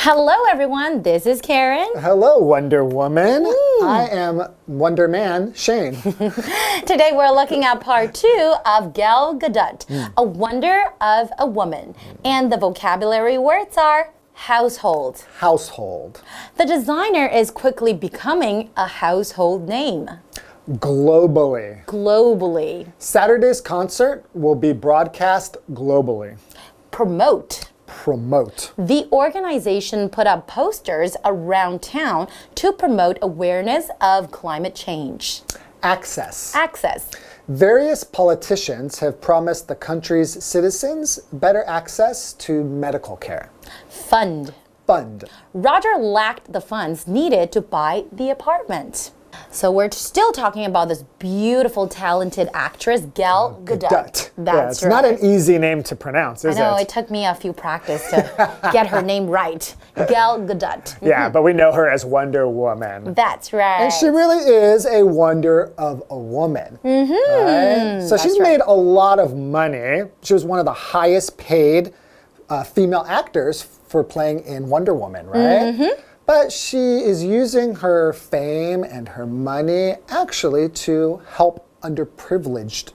Hello everyone, this is Karen. Hello Wonder Woman. I am Wonder Man, Shane. Today we're looking at part 2 of Gal Gadot, A Wonder of a Woman. And the vocabulary words are household. Household. The designer is quickly becoming a household name. Globally. Globally. Saturday's concert will be broadcast globally. Promote. Promote. The organization put up posters around town to promote awareness of climate change. Access. Access. Various politicians have promised the country's citizens better access to medical care. Fund. Fund. Roger lacked the funds needed to buy the apartment. So we're still talking about this beautiful, talented actress, Gal Gadot. That's it's not an easy name to pronounce, is it? I know, it took me a few practice to get her name right. Gal Gadot. Yeah, but we know her as Wonder Woman. That's right. And she really is a wonder of a woman. Right? So she's made a lot of money. She was one of the highest paid female actors for playing in Wonder Woman, right? But she is using her fame and her money actually to help underprivileged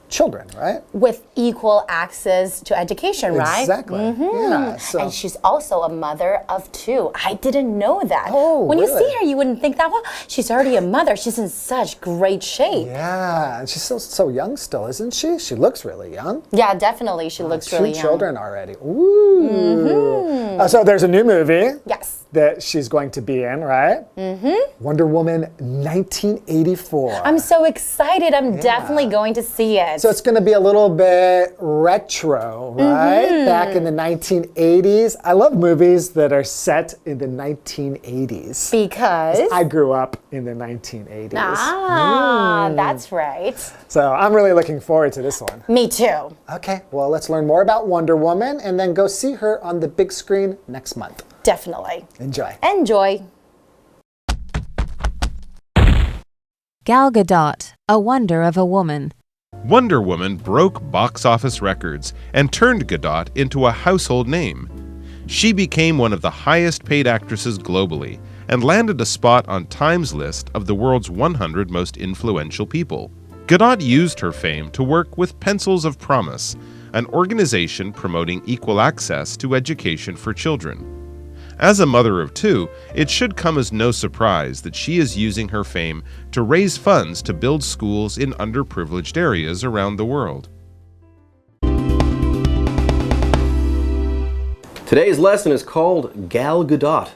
children, right? With equal access to education, right? Exactly. Yeah. And she's also a mother of 2. I didn't know that. Oh, when you really? see her, you wouldn't think that, well, she's already a mother. She's in such great shape. Yeah, and she's so young still, isn't she? She looks really young. Yeah, definitely. She looks really young. 2 children already. Ooh. So there's a new movie. Yes. That she's going to be in, right? Wonder Woman 1984. I'm so excited. I'm definitely going to see it. So it's going to be a little bit retro, right? Back in the 1980s. I love movies that are set in the 1980s. Because? I grew up in the 1980s. That's right. So I'm really looking forward to this one. Me too. Okay, well, let's learn more about Wonder Woman and then go see her on the big screen next month. Definitely. Enjoy. Enjoy. Gal Gadot, A Wonder of a Woman. Wonder Woman broke box office records and turned Gadot into a household name. She became one of the highest paid actresses globally and landed a spot on Time's list of the world's 100 most influential people. Gadot used her fame to work with Pencils of Promise, an organization promoting equal access to education for children. As a mother of 2, it should come as no surprise that she is using her fame to raise funds to build schools in underprivileged areas around the world. Today's lesson is called Gal Gadot,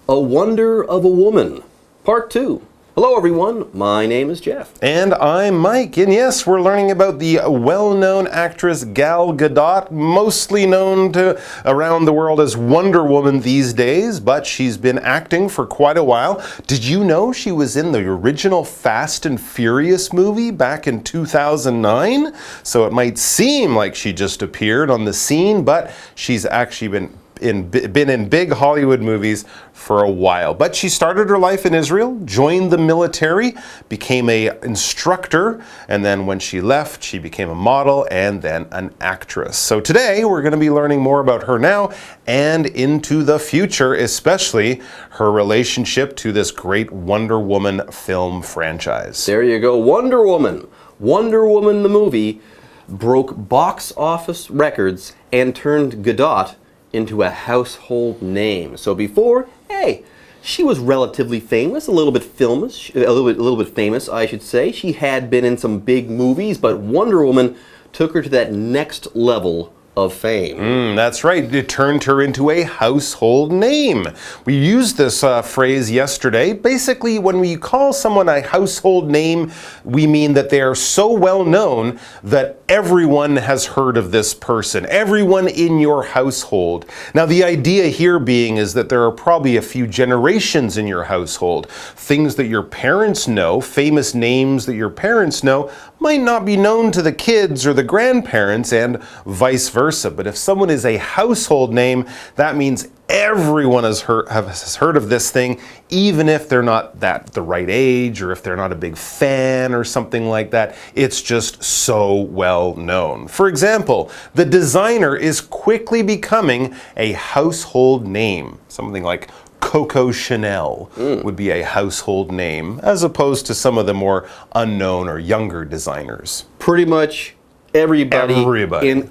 A Wonder of a Woman, Part 2. Hello everyone, my name is Jeff. And I'm Mike, and yes, we're learning about the well-known actress Gal Gadot, mostly known to around the world as Wonder Woman these days, but she's been acting for quite a while. Did you know she was in the original Fast and Furious movie back in 2009? So it might seem like she just appeared on the scene, but she's actually been in big Hollywood movies for a while. But she started her life in Israel, joined the military, became an instructor, and then when she left, she became a model and then an actress. So today, we're going to be learning more about her now and into the future, especially her relationship to this great Wonder Woman film franchise. There you go, Wonder Woman. Wonder Woman the movie broke box office records and turned Gadot into a household name. So before, hey, she was relatively famous, a little bit famous, I should say. She had been in some big movies, but Wonder Woman took her to that next level of fame. That's right. It turned her into a household name. We used this phrase yesterday. Basically, when we call someone a household name, we mean that they are so well known that everyone has heard of this person, everyone in your household. Now, the idea here being is that there are probably a few generations in your household. Things that your parents know, famous names that your parents know, might not be known to the kids or the grandparents, and vice versa. versa. But if someone is a household name, that means everyone has heard of this thing, even if they're not the right age, or if they're not a big fan or something like that. It's just so well known. For example, the designer is quickly becoming a household name. Something like Coco Chanel would be a household name, as opposed to some of the more unknown or younger designers. Pretty much everybody.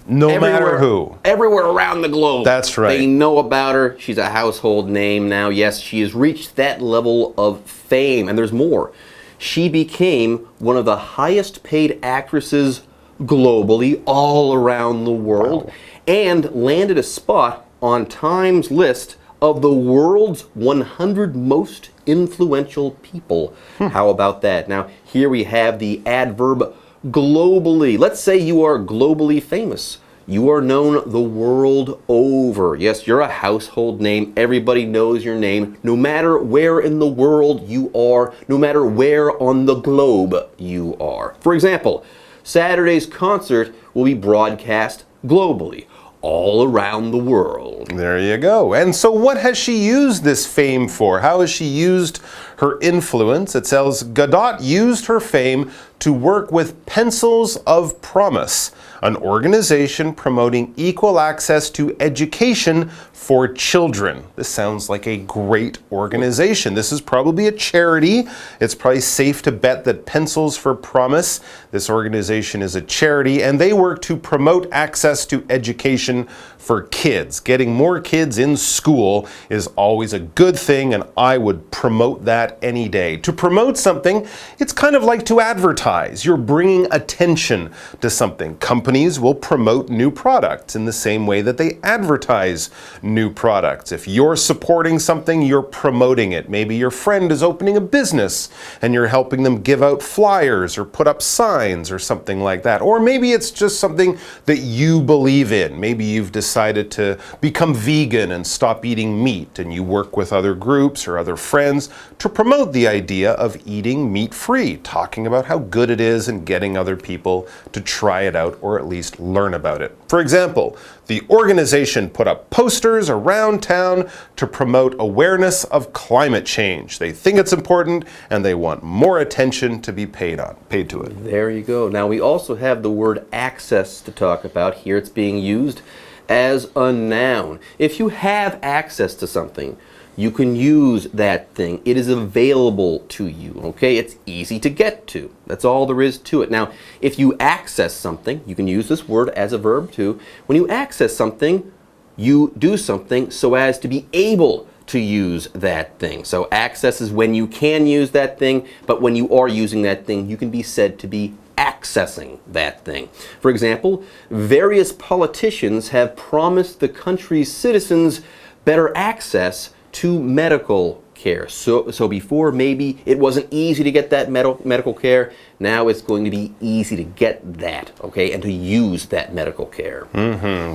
No matter who. Everywhere around the globe. That's right. They know about her. She's a household name now. Yes, she has reached that level of fame. And there's more. She became one of the highest paid actresses globally, all around the world, and landed a spot on Time's list of the world's 100 most influential people. How about that? Now, here we have the adverb globally. Let's say you are globally famous. You are known the world over. Yes, you're a household name. Everybody knows your name, no matter where in the world you are, no matter where on the globe you are. For example, Saturday's concert will be broadcast globally, all around the world. There you go. And so what has she used this fame for? How has she used her influence? It says Godot used her fame to work with Pencils of Promise, an organization promoting equal access to education for children. This sounds like a great organization. This is probably a charity. It's probably safe to bet that Pencils for Promise, this organization, is a charity, and they work to promote access to education for kids. Getting more kids in school is always a good thing, and I would promote that any day. To promote something, it's kind of like to advertise. You're bringing attention to something. Companies will promote new products in the same way that they advertise new products. If you're supporting something, you're promoting it. Maybe your friend is opening a business and you're helping them give out flyers or put up signs or something like that. Or maybe it's just something that you believe in. Maybe you've decided to become vegan and stop eating meat, and you work with other groups or other friends to promote the idea of eating meat-free, talking about how good it is and getting other people to try it out or at least learn about it. For example, the organization put up posters around town to promote awareness of climate change. They think it's important and they want more attention to be paid to it. There you go. Now we also have the word access to talk about here. It's being used as a noun. If you have access to something, you can use that thing. It is available to you, okay? It's easy to get to. That's all there is to it. Now, if you access something, you can use this word as a verb too. When you access something, you do something so as to be able to use that thing. So access is when you can use that thing, but when you are using that thing, you can be said to be accessing that thing. For example, various politicians have promised the country's citizens better access to medical care. So before, maybe it wasn't easy to get that medical care. Now it's going to be easy to get that, okay, and to use that medical care.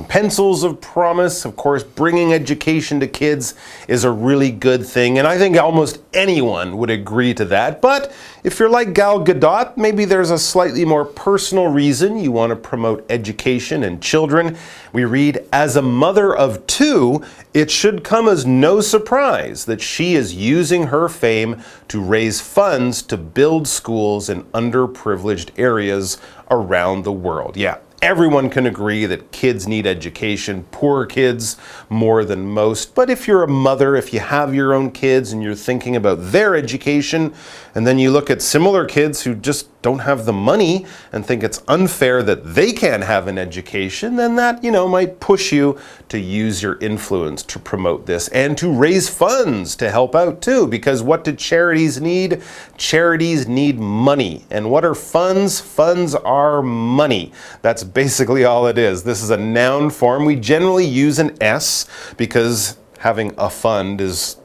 Pencils of Promise, of course, bringing education to kids is a really good thing, and I think almost anyone would agree to that. But if you're like Gal Gadot, maybe there's a slightly more personal reason you want to promote education and children. We read, as a mother of two, it should come as no surprise that she is using her fame to raise funds to build schools in underprivileged areas around the world. Yeah, everyone can agree that kids need education, poor kids more than most. But if you're a mother, if you have your own kids and you're thinking about their education, and then you look at similar kids who just don't have the money and think it's unfair that they can't have an education, then that, might push you to use your influence to promote this and to raise funds to help out too. Because what do charities need? Charities need money. And what are funds? Funds are money. That's basically all it is. This is a noun form. We generally use an S because having a fund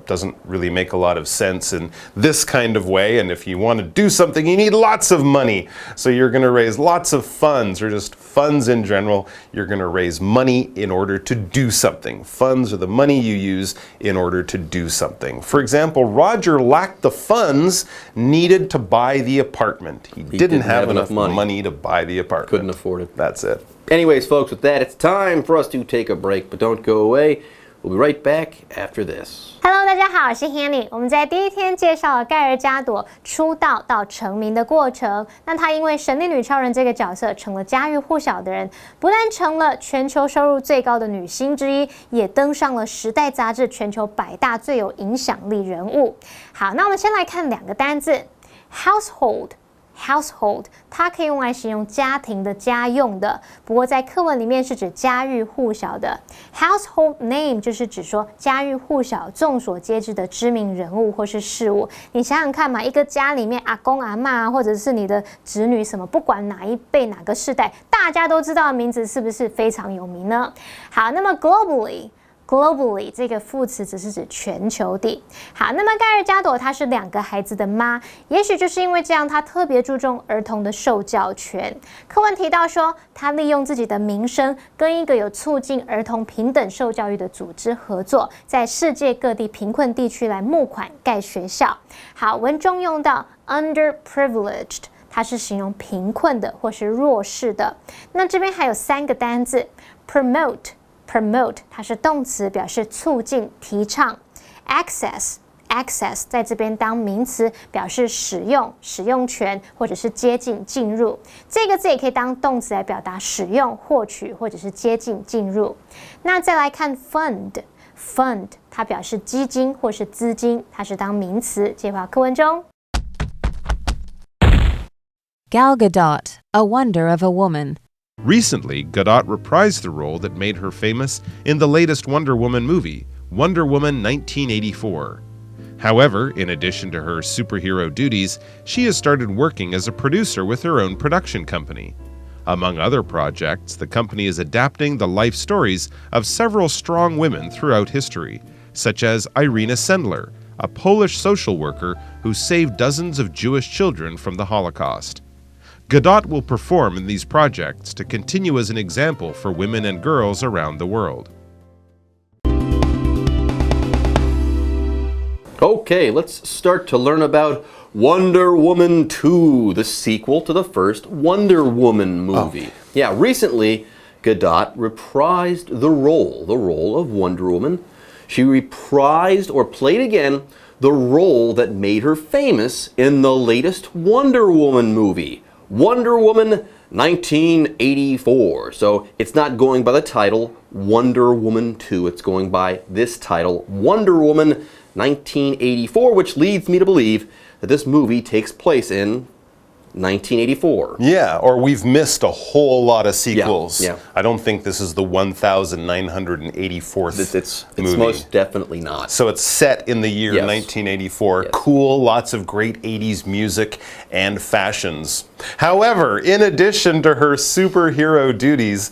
doesn't really make a lot of sense in this kind of way. And if you want to do something, you need lots of money. So you're going to raise lots of funds, or just funds in general. You're going to raise money in order to do something. Funds are the money you use in order to do something. For example, Roger lacked the funds needed to buy the apartment. He didn't have enough money to buy the apartment. Couldn't afford it. That's it. Anyways, folks, with that, it's time for us to take a break, but don't go away. We'll be right back after this. Hello， 大家好，我是 Hanny。我们在第一天介绍了盖尔加朵出道到成名的过程。那她因为神力女超人这个角色，成了家喻户晓的人，不但成了全球收入最高的女星之一，也登上了《时代》杂志全球100大最有影响力人物。好，那我们先来看2个单字 ，household。Household， 它可以用来形容家庭的、家用的，不过在课文里面是指家喻户晓的。Household name 就是指说家喻户晓、众所皆知的知名人物或是事物。你想想看嘛，一个家里面阿公阿嬷或者是你的子女什么，不管哪一辈哪个世代，大家都知道的名字，是不是非常有名呢？好，那么 globally 这个副词只是指全球的。好，那么盖尔加朵她是2个孩子的妈，也许就是因为这样，她特别注重儿童的受教权。课文提到说，她利用自己的名声，跟一个有促进儿童平等受教育的组织合作，在世界各地贫困地区来募款盖学校。好，文中用到 underprivileged， 它是形容贫困的或是弱势的。那这边还有3个单字 promote， 它是动词，表示促进、提倡。access 在这边当名词，表示使用、使用权或者是接近、进入。这个字也可以当动词来表达使用、获取或者是接近、进入。那再来看 fund， 它表示基金或是资金，它是当名词。接回到课文中。Gal Gadot, a wonder of a woman. Recently, Gadot reprised the role that made her famous in the latest Wonder Woman movie, Wonder Woman 1984. However, in addition to her superhero duties, she has started working as a producer with her own production company. Among other projects, the company is adapting the life stories of several strong women throughout history, such as Irina Sendler, a Polish social worker who saved dozens of Jewish children from the Holocaust. Gadot will perform in these projects to continue as an example for women and girls around the world. Okay, let's start to learn about Wonder Woman 2, the sequel to the first Wonder Woman movie. Yeah, recently, Gadot reprised the role of Wonder Woman. She reprised or played again the role that made her famous in the latest Wonder Woman movie, Wonder Woman 1984. So it's not going by the title Wonder Woman 2, it's going by this title, Wonder Woman 1984, which leads me to believe that this movie takes place in 1984. Yeah, or we've missed a whole lot of sequels. Yeah. I don't think this is the 1984th It's movie. most definitely not. So it's set in the year Yes. 1984. Yes. Cool, lots of great 80s music and fashions. However, in addition to her superhero duties,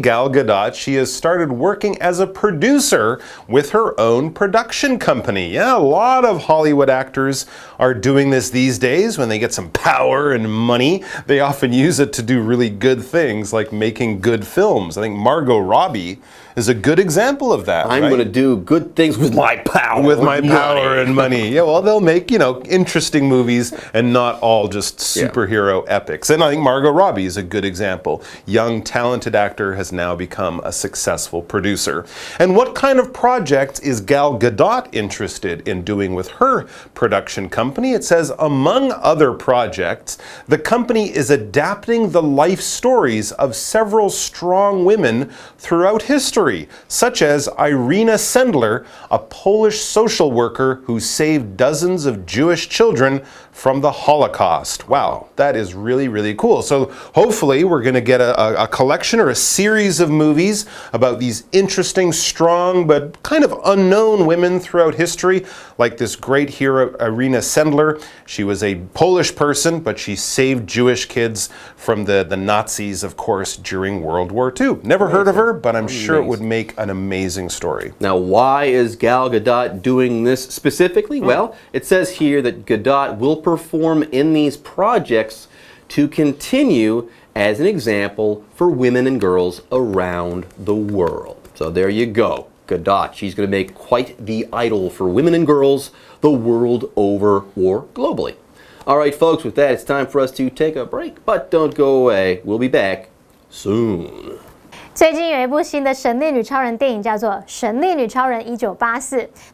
Gal Gadot, she has started working as a producer with her own production company. Yeah, a lot of Hollywood actors are doing this these days. When they get some power and money, they often use it to do really good things like making good films. I think Margot Robbie is a good example of that. I'm going to do good things with my power. With my power and money. Yeah, well, they'll make, interesting movies and not all just superhero epics. And I think Margot Robbie is a good example. Young, talented actor has now become a successful producer. And what kind of projects is Gal Gadot interested in doing with her production company? It says, among other projects, the company is adapting the life stories of several strong women throughout history, such as Irina Sendler, a Polish social worker who saved dozens of Jewish children from the Holocaust. Wow, that is really, really cool. So hopefully we're going to get a collection or a series of movies about these interesting, strong, but kind of unknown women throughout history, like this great hero, Irina Sendler. She was a Polish person, but she saved Jewish kids from the Nazis, of course, during World War II. Never heard of her, but I'm sure it would make an amazing story. Now, why is Gal Gadot doing this specifically? Well, it says here that Gadot will perform in these projects to continue as an example for women and girls around the world. So there you go. Gadot, she's going to make quite the idol for women and girls the world over or globally. All right, folks, with that, it's time for us to take a break, but don't go away. We'll be back soon. 最近有一部新的神力女超人电影叫做《神力女超人1984》，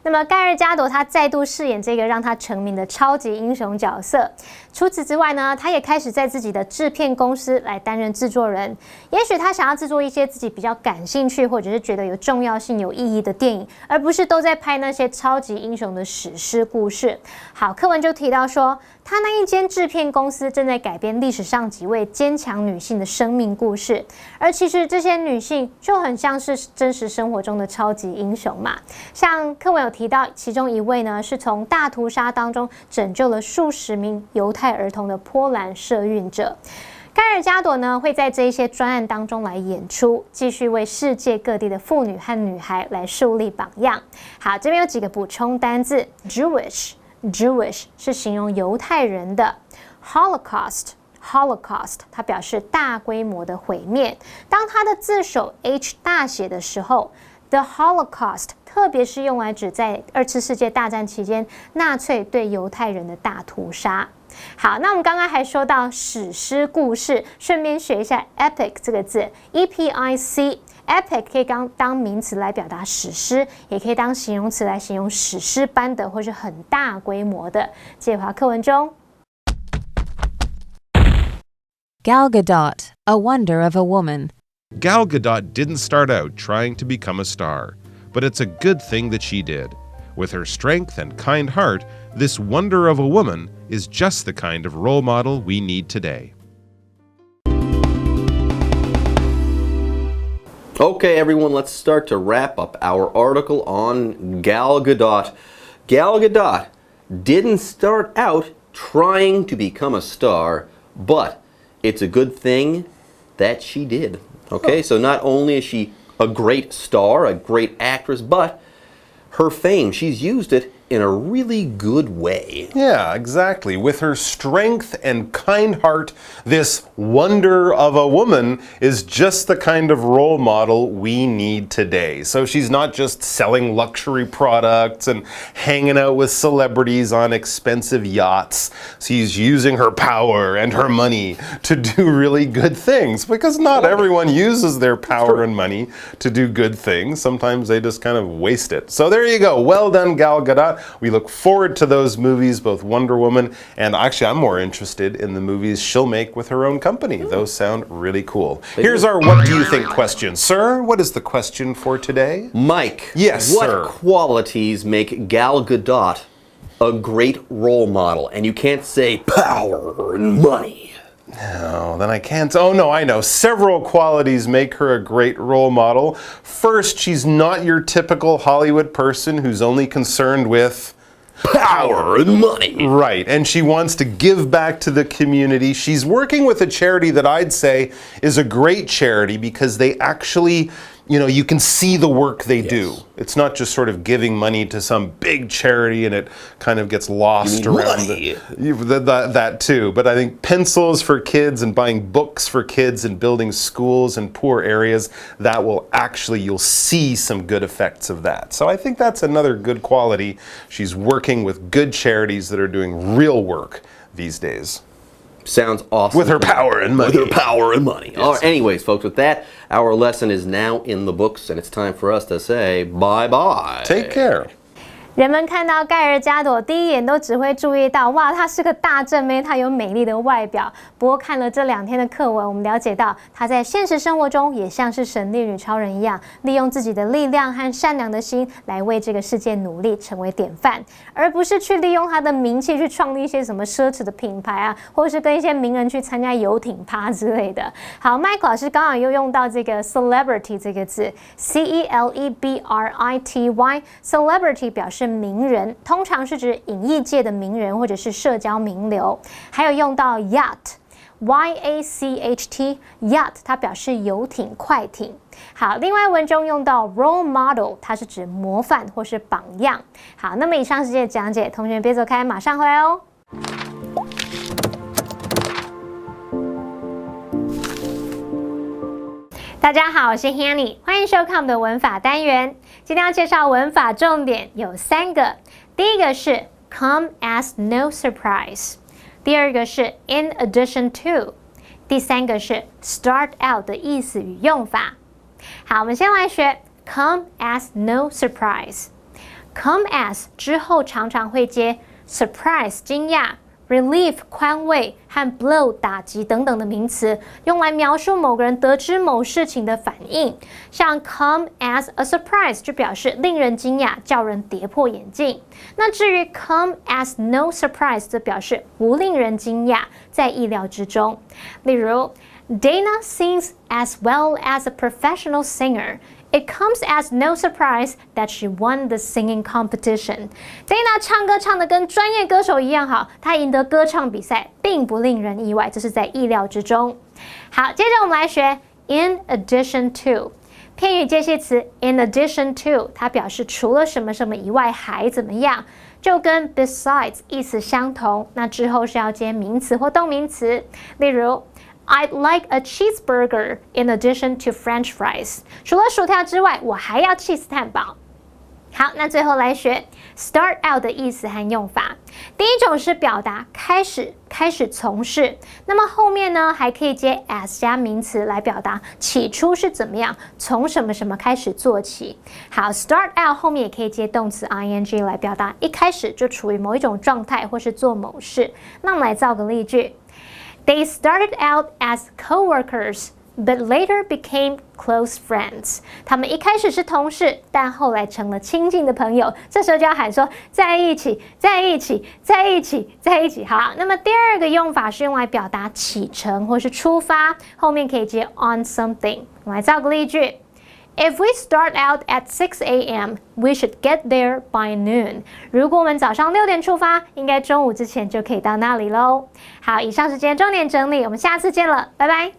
那么盖尔加朵她再度饰演这个让她成名的超级英雄角色。除此之外呢，她也开始在自己的制片公司来担任制作人。也许她想要制作一些自己比较感兴趣或者是觉得有重要性、有意义的电影，而不是都在拍那些超级英雄的史诗故事。好，课文就提到说，他那一间制片公司正在改编历史上几位坚强女性的生命故事，而其实这些女性就很像是真实生活中的超级英雄嘛。像课文有提到，其中一位呢是从大屠杀当中拯救了数十名犹太儿童的波兰社运者。盖尔加朵呢会在这一些专案当中来演出，继续为世界各地的妇女和女孩来树立榜样。好，这边有几个补充单字 ：Jewish 是形容犹太人的 ，Holocaust 它表示大规模的毁灭。当它的字首 H 大写的时候 ，the Holocaust 特别是用来指在2次世界大战期间纳粹对犹太人的大屠杀。好，那我们刚刚还说到史诗故事，顺便学一下 epic 这个字 ，epic。epic 可以当名词来表达史诗，也可以当形容词来形容史诗般的或是很大规模的。接华课文中 Gal Gadot, a wonder of a woman. Gal Gadot didn't start out trying to become a star, but it's a good thing that she did. With her strength and kind heart, this wonder of a woman is just the kind of role model we need today. Okay, everyone, let's start to wrap up our article on Gal Gadot. Gal Gadot didn't start out trying to become a star, but it's a good thing that she did. Okay, so not only is she a great star, a great actress, but her fame, she's used it in a really good way. Yeah, exactly. With her strength and kind heart, this wonder of a woman is just the kind of role model we need today. So she's not just selling luxury products and hanging out with celebrities on expensive yachts. She's using her power and her money to do really good things, because not everyone uses their power and money to do good things. Sometimes they just kind of waste it. So there you go. Well done, Gal Gadot. We look forward to those movies, both Wonder Woman, and actually I'm more interested in the movies she'll make with her own company. Those sound really cool. Here's our What Do You Think question. Sir, what is the question for today? Mike, Yes, what sir. qualities make Gal Gadot a great role model? And you can't say power and money. Oh, then I can't. Oh, no, I know. Several qualities make her a great role model. First, she's not your typical Hollywood person who's only concerned with Power and money. Right, and she wants to give back to the community. She's working with a charity that I'd say is a great charity because they actually, you know, you can see the work they do. It's not just sort of giving money to some big charity and it kind of gets lost around that too. But I think pencils for kids and buying books for kids and building schools in poor areas, that will actually, you'll see some good effects of that. So I think that's another good quality. She's working with good charities that are doing real work these days. Sounds awesome. With her power and money. With her power and money. Yes. All right, anyways, folks, with that, our lesson is now in the books, and it's time for us to say bye-bye. Take care. 人们看到盖尔加朵，第一眼都只会注意到，哇，她是个大正妹，她有美丽的外表。不过看了这2天的课文，我们了解到，她在现实生活中也像是神力女超人一样，利用自己的力量和善良的心来为这个世界努力，成为典范，而不是去利用她的名气去创立一些什么奢侈的品牌啊，或者是跟一些名人去参加游艇趴之类的。好，Mike老师刚好又用到这个 celebrity 这个字 ，C-E-L-E-B-R-I-T-Y，celebrity 表示示名人，通常是指影艺界的名人或者是社交名流。还有用到 yacht。yacht yacht 它表示游艇、快艇。好，另外文中用到 role model， 它是指模范或是榜样。好，那么以上是这些讲解，同学别走开，马上回来哦。大家好，我是 Hanny， 欢迎收看我们的文法单元。今天要介绍文法重点有3个，第一个是 come as no surprise， 第二个是 in addition to， 第3个是 start out 的意思与用法。好，我们先来学 come as no surprise。come as 之后常常会接 surprise 惊讶、relief 宽慰和 blow 打击等等的名词，用来描述某个人得知某事情的反应。像 come as a surprise 就表示令人惊讶，叫人跌破眼镜。那至于 come as no surprise 则表示不令人惊讶，在意料之中。例如 Dana sings as well as a professional singer.It comes as no surprise that she won the singing competition. Dana 唱歌唱得跟专业歌手一样好，她赢得歌唱比赛，并不令人意外，这是在意料之中。好，接着我们来学 in addition to 片语介系词 in addition to， 它表示除了什么什么以外还怎么样，就跟 besides 意思相同。那之后是要接名词或动名词，例如I'd like a cheeseburger in addition to French fries. 除了薯条之外，我还要 cheese 汉堡。好，那最后来学 start out 的意思和用法。第一种是表达开始从事，那么后面呢还可以接 as 加名词来表达起初是怎么样，从什么什么开始做起。好 ，start out 后面也可以接动词 ing 来表达一开始就处于某一种状态或是做某事。那我们来造个例句。They started out as co-workers, but later became close friends. 他们一开始是同事，但后来成了亲近的朋友。这时候就要喊说在一起，在一起，在一起，在一起。好，那么第二个用法是用来表达启程或是出发，后面可以接 on something。我们来造个例句。If we start out at 6 a.m., we should get there by noon. 如果我们早上6点出发，应该中午之前就可以到那里咯。好，以上是今天重点整理，我们下次见了，拜拜。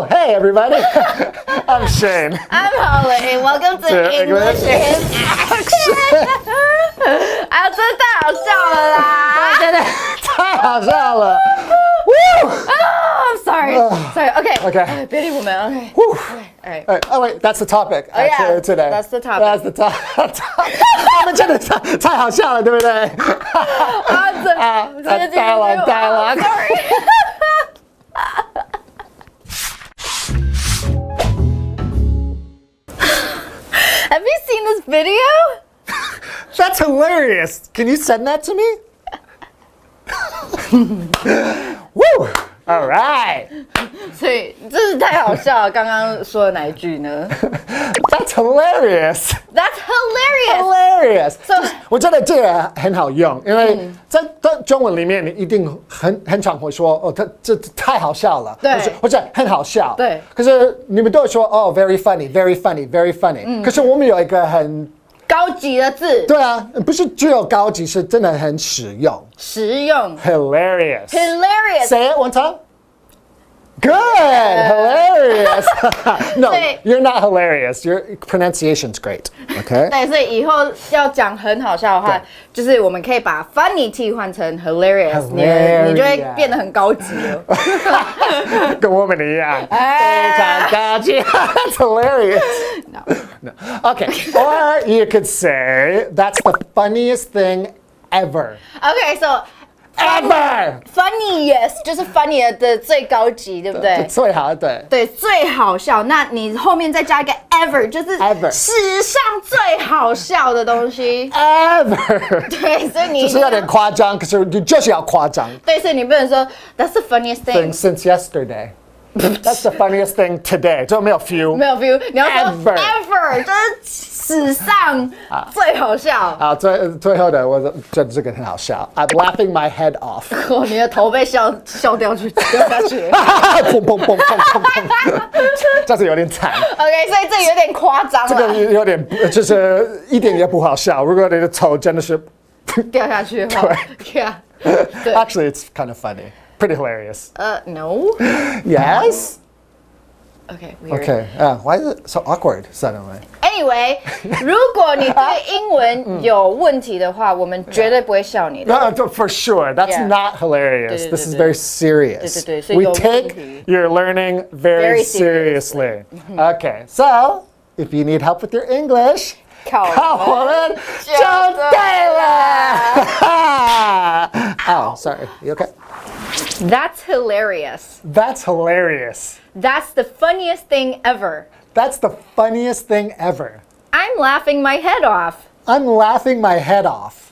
Hey everybody, I'm Shane. I'm Holly. Welcome to English in Action. 啊，真的太好笑了啦！真的太好笑了。Oh, I'm sorry. Sorry. Okay. 别理我们。Okay. All right. Oh wait, that's the topic actually today. That's the topic. That's the topic. 他们真的太好笑了，对不对？Dialogue. Sorry. Have you seen this video? That's hilarious. Can you send that to me? Woo! All right. 所以这是太好笑了。刚刚说的哪一句呢 That's hilarious. That's hilarious. Hilarious. So 我觉得这个很好用，因为在中文里面，你一定很常会说哦，这太好笑了，对，或者很好笑，对。可是你们都会说哦 ，very funny, very funny, very funny。可是我们有一个很高级的字，对啊，不是只有高级，是真的很实用。实用 Hilarious. Say it one time. Good, hilarious. No, you're not hilarious. Your pronunciation's great. Okay. 对，所以以后要讲很好笑的话，就是我们可以把 funny 替换成 hilarious， 你就会变得很高级了。跟我们一样，非常高级。That's hilarious. No. Okay. Or you could say that's the funniest thing ever. Okay, so ever funniest 就是 funniest 的最高级，对不对？最好，对。对，最好笑。那你后面再加一个 ever，就是 ever 史上最好笑的东西。ever 对，所以你就是有点夸张，可是你就是要夸张。对，所以你不能说 That's the funniest thing Since yesterday. That's the funniest thing today. 就没有 few. 没有 feel， 你要说 ever ever，就是史上最好笑。好，最后的，我觉得这个很好笑。I'm laughing my head off. 哦，你的头被笑掉下去。砰砰砰砰砰砰，这是有点惨。OK， 所以这有点夸张了。这个有点就是一点也不好笑。如果你的头真的是掉下去的话，对啊，对。Actually, it's kind of funny. Pretty hilarious. No. Yes? Okay, weird. Okay. Why is it so awkward suddenly? Anyway， 如果你对英文有问题的话，我们绝对不会笑你的。No, for sure. That's Yeah. not hilarious. 对， This is very serious. 对，所以 We 有问 take 题。 your learning very Very seriously. seriously. Okay, so if you need help with your English, 靠我们就对了。Oh, sorry. You okay? That's hilarious. That's hilarious. That's the funniest thing ever. That's the funniest thing ever. I'm laughing my head off. I'm laughing my head off.